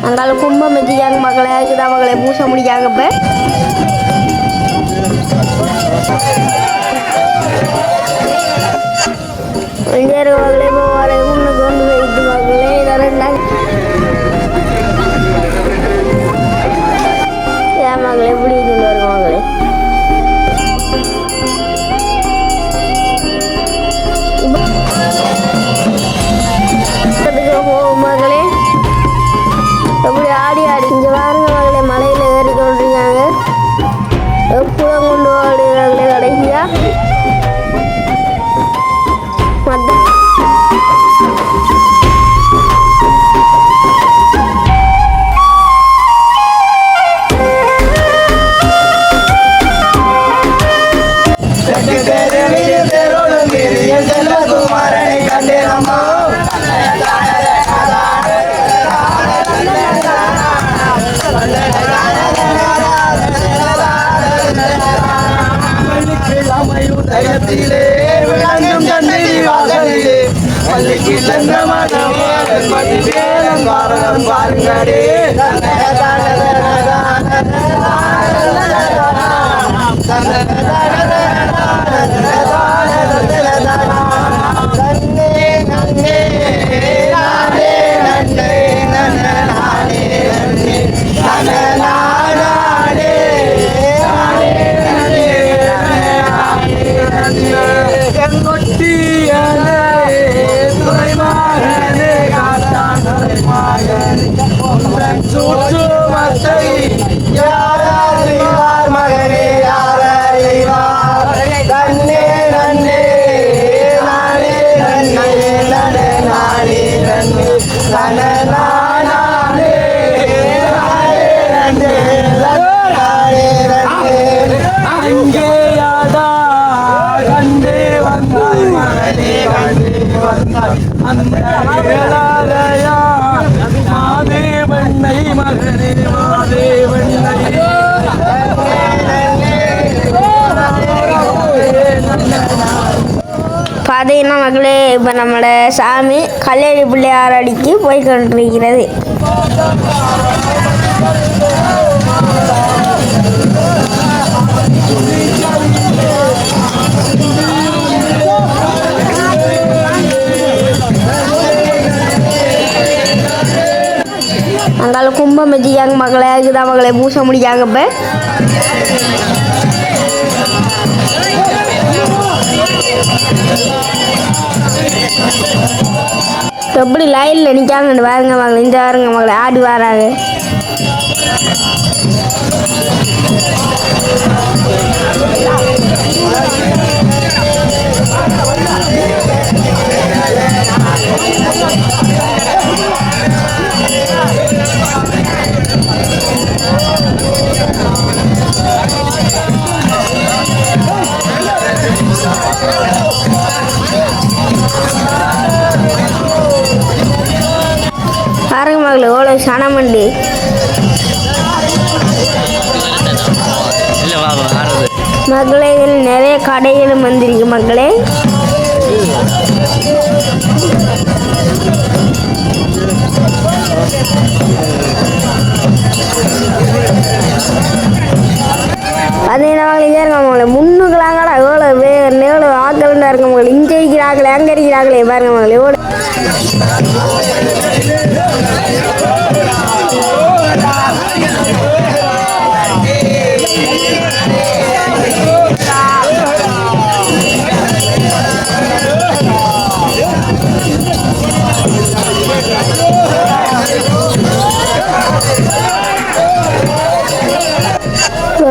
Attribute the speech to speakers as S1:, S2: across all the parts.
S1: அங்கால கும்பம் வச்சுக்காங்க மக்களை, அதுக்குதான் மக்களை பூச முடியாங்க. இப்போ மகளே போவார உன்னை கொண்டு போயிட்டு மகளே இதெல்லாம் ஏன் மகளே எப்படி கொண்டு வருங்க மகளே. போகும் மகளே எப்படி ஆடி ஆடி இங்கே பாருங்க மகளே, மலையில் ஏறி கொண்டிருக்காங்க. எப்பறம் கொண்டு ஓடுறாங்களே கடைசியா பார்த்தீங்கன்னா மக்களே, இப்போ நம்மளோட சாமி கல்யாணி பிள்ளையார் அடிக்கு போய் கொண்டிருக்கிறது. அங்கால கும்பம் வச்சுக்காங்க மக்களை, அதுக்குதான் மக்களை பூச முடியாங்க. இப்போ எப்படி லைனில் நிற்காங்கன்னு பாருங்க மக்களை, இந்த பாருங்க மக்களை ஆடி வராங்க. பாருங்க மகளே எவ்வளோ சனமண்டி. மகளே இதில் நிறைய கடைகளும் வந்திருக்கு மக்களே. பார்த்தீங்கன்னா மகளே முன்னுக்கலாங்கடா எவ்வளோ எவ்வளோ ஆக்கள்ண்டா இருக்க மகளே. இங்கே இருக்கிறாங்களே அங்கே இருக்கிறாங்களே பாருங்க மகளே எவ்வளோ.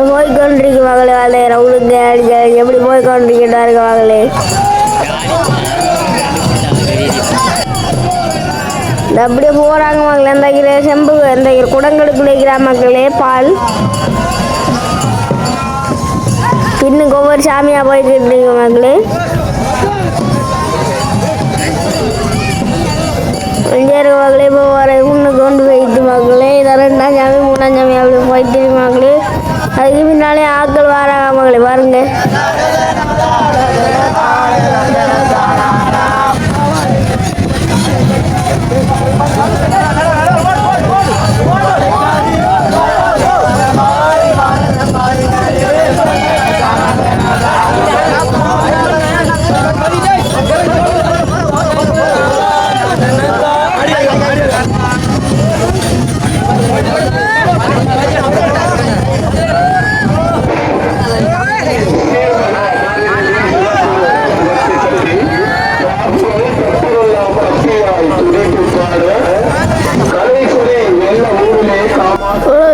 S1: போய்கொண்டிருக்கு மகளே, வாழை ரவுளுங்க எப்படி போய்கொண்டிருக்கிறாரு மகளே. அப்படியே போகிறாங்க மகளே. அந்த செம்பு அந்த குடங்களுக்கு வைக்கிற மக்களே பால் இன்னும் ஒவ்வொரு சாமியாக போய்கிட்டு மகளே. மகளே இப்போ வர இன்னும் கொண்டு போயிட்டு மகளே. இதை 2ஆம் சாமி 3ஆம் சாமி அப்படி போயிட்டு மகளே. அதுக்கு பின்னாலே ஆட்கள் வராங்க மகளே பாருங்க.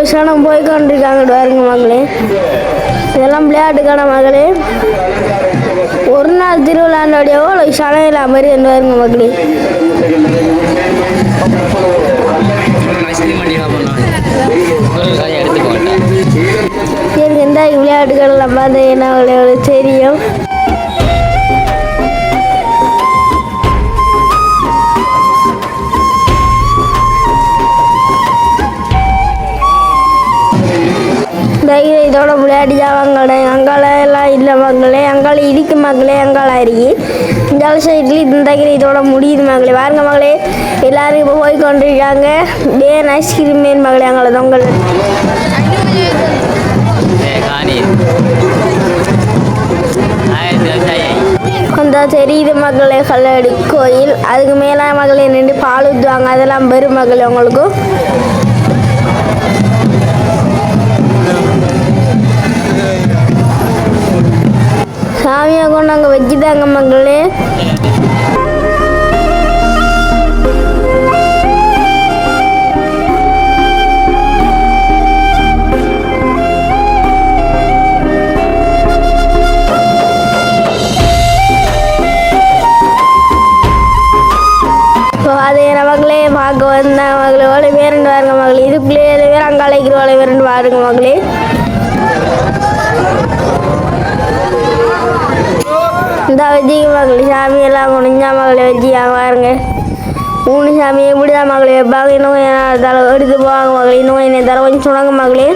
S1: விஷயம் போய் கொண்டிருக்காங்க பாருங்க மகளே. இதெல்லாம் விளையாட்டுக்கான மகளே. ஒரு நாள் திருவிழாண்டோடைய எவ்வளோ சனையில் மாதிரி பாருங்க மகளே. எனக்கு எந்த விளையாட்டுகள்லாம் பார்த்து என்ன விளையாட தெரியும். இதோட விளையாடி ஜாவாங்களே அங்கால எல்லாம் இல்லை மகளே. அங்கால இருக்கு மகளே. அங்கால இருக்கு இந்த சைட்லேயும் இந்த இதோட முடியுது மகளே. பாருங்க மகளே எல்லாரும் இப்போ போய் கொண்டிருக்காங்க. பேன் ஐஸ்கிரீம் மேன் மகளே. அங்கால தொங்கல் அந்த தெரியுது மகளே. கல்லடி கோயில் அதுக்கு மேலே மகளே நின்று பால் ஊற்றுவாங்க. அதெல்லாம் பெரும் மகளே உங்களுக்கும். சாமியை கொண்டு அங்கே வச்சுட்டாங்க மகளே. அதே மகளே பார்க்க வந்த மகளே ஓலை பேருண்டு பாருங்க மகளே. இதுக்குள்ளே பேர் அங்கே அழைக்கிற ஓலை பேருண்டு பாருங்க மகளே. இந்த வச்சிக்க மகளே சாமியெல்லாம் முடிஞ்சா மகளை வச்சியா பாருங்க. 3 சாமி எப்படிதான் மகளே வைப்பாங்க. இன்னும் தலை எடுத்து போவாங்க மகளே. இன்னும் என்னை தலை கொஞ்சம் சொன்னாங்க மகளே.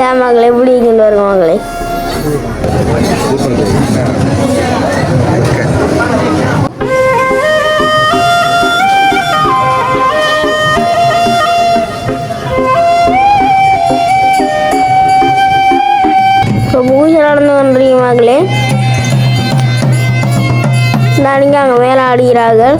S1: ஏன் மகளே எப்படி கொண்டு வருங்க மகளே. பூஜை நடந்து வந்துறீங்க மகளே. நீங்கள் அங்கே மேலே ஆடுகிறார்கள்.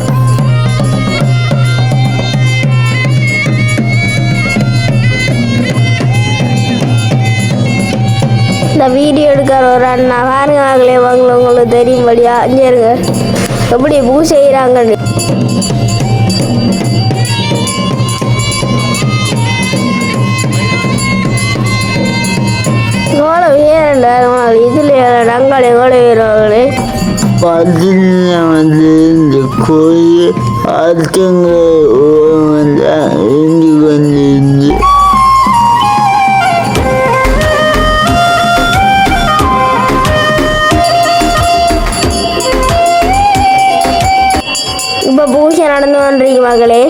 S1: இந்த வீடியோ எடுக்கிற ஒரு அண்ணா பாருங்க மகளே. உங்களுக்கு தெரியும்படியா அஞ்சருங்க எப்படி பூஜை செய்கிறாங்கன்னு. இதுல ரங்காளி கூட வருவாங்களே.
S2: பார்த்தீங்கன்னா வந்து இந்த கோயில் ஆற்றுங்க இருந்து கொண்டிருந்து
S1: இப்போ பூஜை நடந்து வந்துறீங்க மகளே.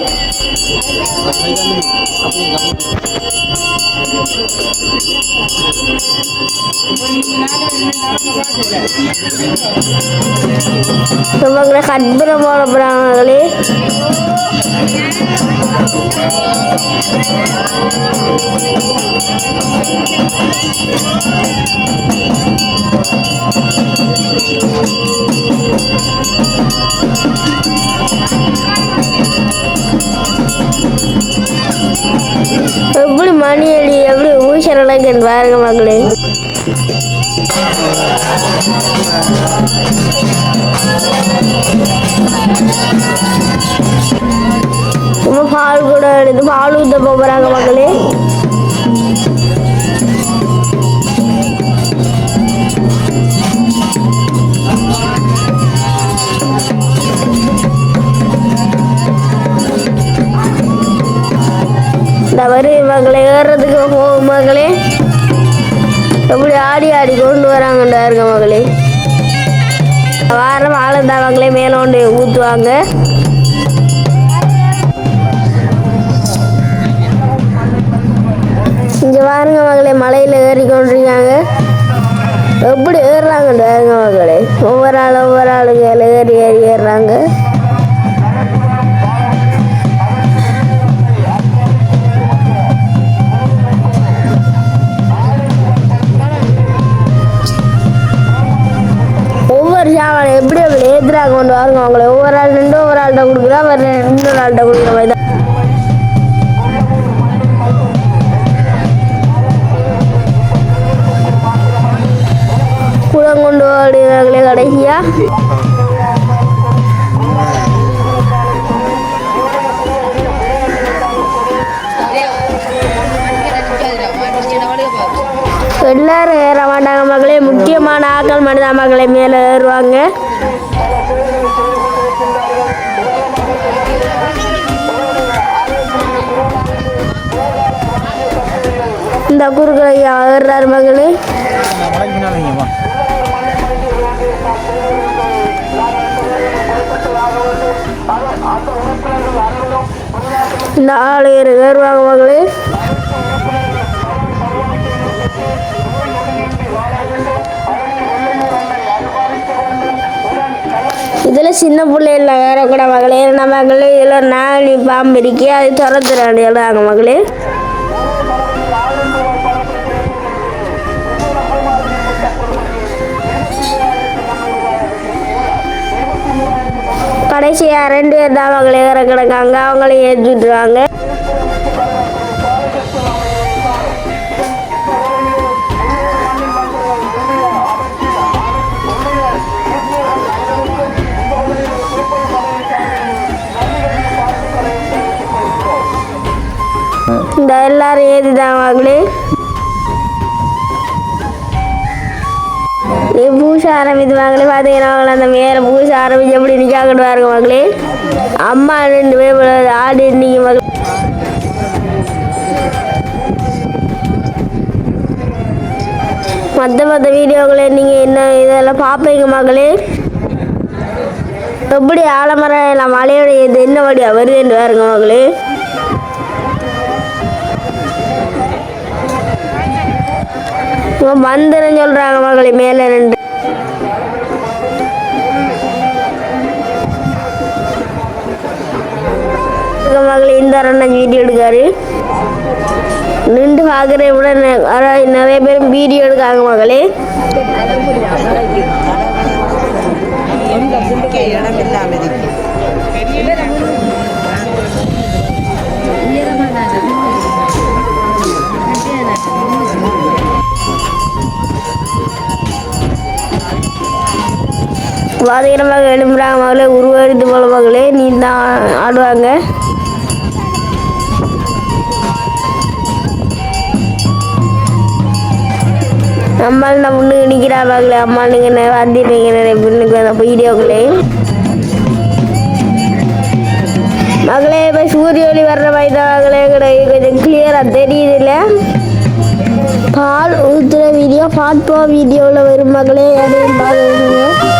S1: மகளே கற்பூரம் போட போறாங்க மகளே. எப்படி மணி அடி எப்படி ஊசல் நடக்குன்னு பாருங்க மகளே. பால் கூட எடுத்து பால் ஊற்ற போகிறாங்க மகளே. இந்த வரி மகளை ஏறுறதுக்கு போகும் மகளே. எப்படி ஆடி ஆடி கொண்டு வராங்கன்றாருங்க மகளே. வாரம் ஆளுந்தா மகளே மேலே கொண்டு ஊற்றுவாங்க. பாருங்க மகளே, மலையில் ஏறி கொண்டிருக்காங்க. எப்படி ஏறுறாங்கன்னு பாருங்க மகளே. ஒவ்வொரு ஆளுங்க ஏறி ஏறுறாங்க. ஒவ்வொரு சாமான் எப்படி ஏற்றுறாங்க கொண்டு வாருங்க அவங்களே. ஒவ்வொரு ஆள் நின்று ஒவ்வொரு ஆள்கிட்ட கொடுக்குறா, வேறு இன்னொரு ஆள்கிட்ட கொடுக்குற மாதிரி தான். குளம் கொண்டு ஓடுறாங்களே கடைசியா. எல்லாரும் ஏற மாட்டாங்க மகளே, முக்கியமான ஆக்கள் மட்டும்தான் மகளே மேலே ஏறுவாங்க. இந்த குறுக்களை ஏறுறாரு மகளே. இந்த ஆள் ஏறுவாங்க மகளே. இதில் சின்ன பிள்ளைல ஏறக்கூட மகளே. ஏறின மகளே, இதில் நாளி பாம்பு இருக்கி அது துரத்துறாங்க எழுதாங்க மகளே. கடைசியாக 2 பேர் தான் மகளே ஏற கிடக்காங்க. அவங்களையும் ஏற்றி விட்டுருவாங்க. இந்த எல்லாரும் ஏறிதான் மகளே. பூசை ஆரம்பித்துவாங்களே. பார்த்தீங்கன்னா அந்த மேலே பூசை ஆரம்பிச்சு எப்படி நிற்காக்கிட்டு பாருங்க மகளே. அம்மா 2 பேர் ஆடு இன்னைக்கு மகளே. மற்ற வீடியோக்களை நீங்கள் என்ன இதெல்லாம் பார்ப்பீங்க மகளே. எப்படி ஆலமரம் எல்லாம் மலையோட இது என்ன வழியா வருதுன்னு பாருங்க மகளே. வந்துன்னு சொல்றாங்க மகளே மேலே நின்று. மகளே இந்த அண்ணன் வீடியோ எடுக்காரு. நின்று பார்க்குற விட நிறைய பேர் வீடியோ எடுக்காங்க மகளே. வாதிகரமாக எழும்புறாங்க மகளே. உருவெடுத்து போல மகளே நீ தான் ஆடுவாங்க. அம்மாள் நான் முன்னுக்கு நிற்கிறா மகளே. அம்மா நீங்கள் வந்துட்டீங்க நிறைய பின்னுக்கு அந்த வீடியோக்களே மகளே. இப்போ சூரிய ஒளி வர்ற மாதிரி தான் மகளே கொஞ்சம் கிளியராக தெரியுதுல்ல. பால் ஊற்றுற வீடியோ பார்ட் 4 வீடியோவில் வரும் மகளே. அதையும் பார்க்குறீங்க.